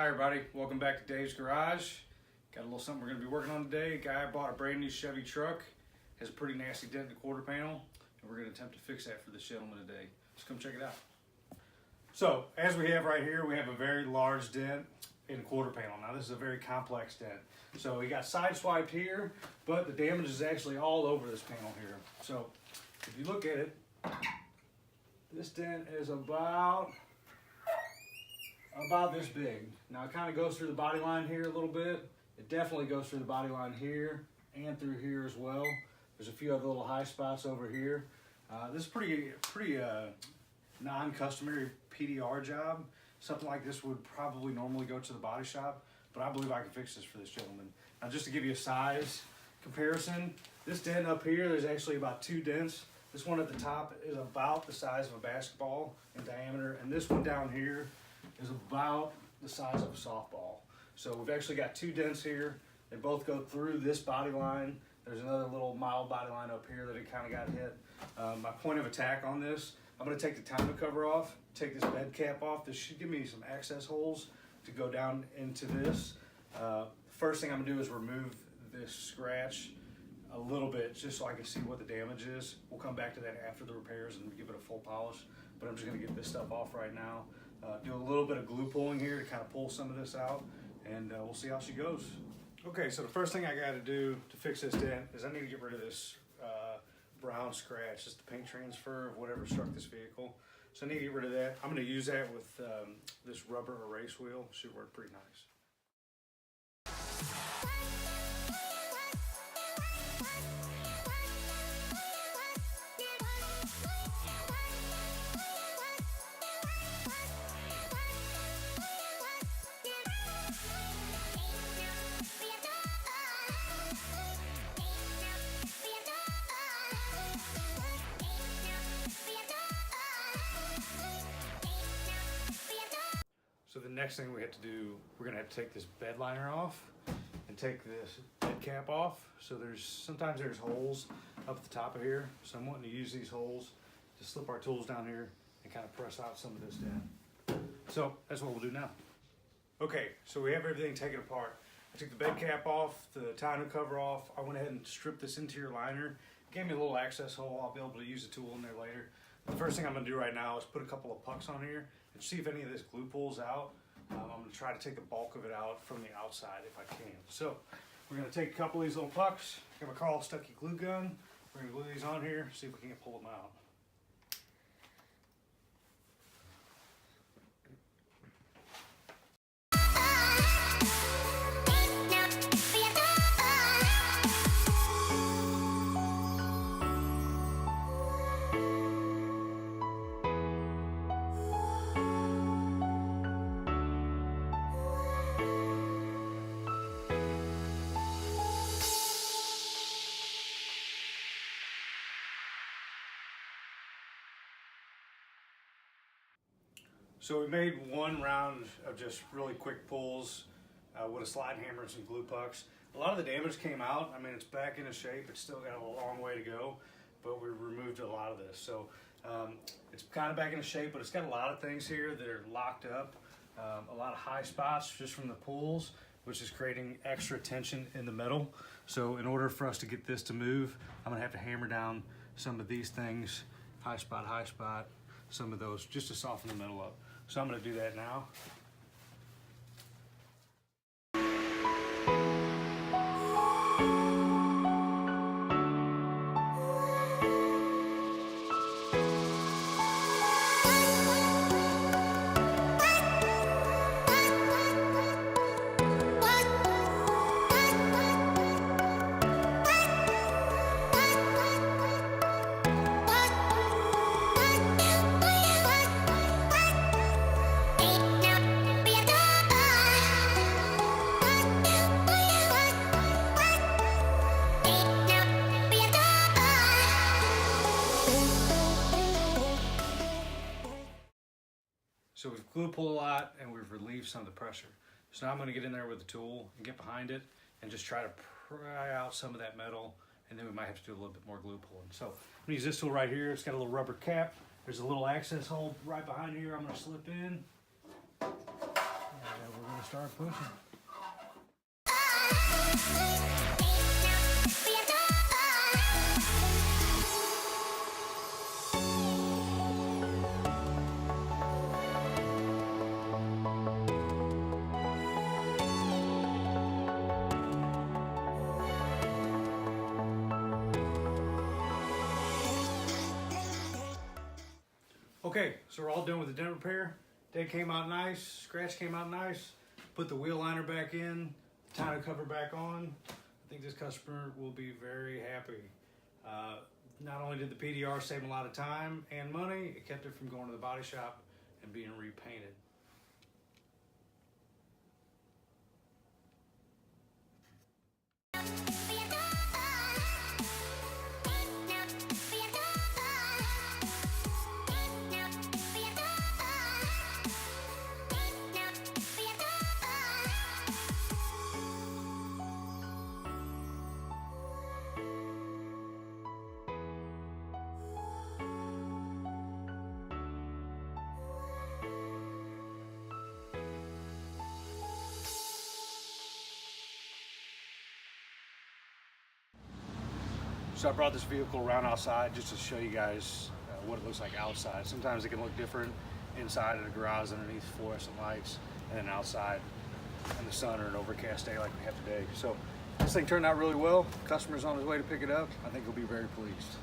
Hi everybody, welcome back to Dave's Garage. Got a little something we're going to be working on today. A guy bought a brand new Chevy truck, has a pretty nasty dent in the quarter panel, and we're going to attempt to fix that for this gentleman today. Let's come check it out. So, as we have right here, we have a very large dent in the quarter panel. Now this is a very complex dent. So he got sideswiped here, but the damage is actually all over this panel here. So, if you look at it, this dent is about this big. Now it kind of goes through the body line here a little bit. It definitely goes through the body line here and through here as well. There's a few other little high spots over here. This is pretty non-customary PDR job. Something like this would probably normally go to the body shop, but I believe I can fix this for this gentleman. Now just to give you a size comparison, this dent up here, there's actually about 2 dents. This one at the top is about the size of a basketball in diameter, and this one down here is about the size of a softball. So we've actually got 2 dents here. They both go through this body line. There's another little mild body line up here that it kind of got hit. My point of attack on this, I'm going to take the tonneau cover off, take this bed cap off. This should give me some access holes to go down into this. First thing I'm going to do is remove this scratch a little bit just so I can see what the damage is. We'll come back to that after the repairs and give it a full polish, but I'm just going to get this stuff off right now. Do a little bit of glue pulling here to kind of pull some of this out, and we'll see how she goes. Okay, so the first thing I got to do to fix this dent is I need to get rid of this brown scratch. It's the paint transfer of whatever struck this vehicle. So I need to get rid of that. I'm going to use that with this rubber erase wheel. Should work pretty nice. So the next thing we have to do, we're gonna have to take this bed liner off and take this bed cap off. So sometimes there's holes up at the top of here. So I'm wanting to use these holes to slip our tools down here and kind of press out some of this dent. So that's what we'll do now. Okay, so we have everything taken apart. I took the bed cap off, the tonneau cover off. I went ahead and stripped this interior liner. It gave me a little access hole. I'll be able to use the tool in there later. The first thing I'm gonna do right now is put a couple of pucks on here and see if any of this glue pulls out. I'm gonna try to take the bulk of it out from the outside if I can. So we're gonna take a couple of these little pucks, have a Carl Stuckey glue gun. We're gonna glue these on here, see if we can pull them out. So we made one round of just really quick pulls with a slide hammer and some glue pucks. A lot of the damage came out. I mean, it's back into shape. It's still got a long way to go, but we removed a lot of this. So it's kind of back into shape, but it's got a lot of things here that are locked up. A lot of high spots just from the pulls, which is creating extra tension in the metal. So in order for us to get this to move, I'm gonna have to hammer down some of these things, high spot, some of those, just to soften the metal up. So I'm going to do that now. So we've glue pulled a lot and we've relieved some of the pressure. So now I'm going to get in there with the tool and get behind it and just try to pry out some of that metal, and then we might have to do a little bit more glue pulling. So I'm going to use this tool right here. It's got a little rubber cap. There's a little access hole right behind here I'm going to slip in. And we're going to start pushing. Okay, so we're all done with the dent repair. Dent came out nice, scratch came out nice. Put the wheel liner back in, the tonneau cover back on. I think this customer will be very happy. Not only did the PDR save a lot of time and money, it kept it from going to the body shop and being repainted. So I brought this vehicle around outside just to show you guys what it looks like outside. Sometimes it can look different inside in a garage underneath fluorescent lights, and then outside in the sun or an overcast day like we have today. So this thing turned out really well. Customer's on his way to pick it up. I think he'll be very pleased.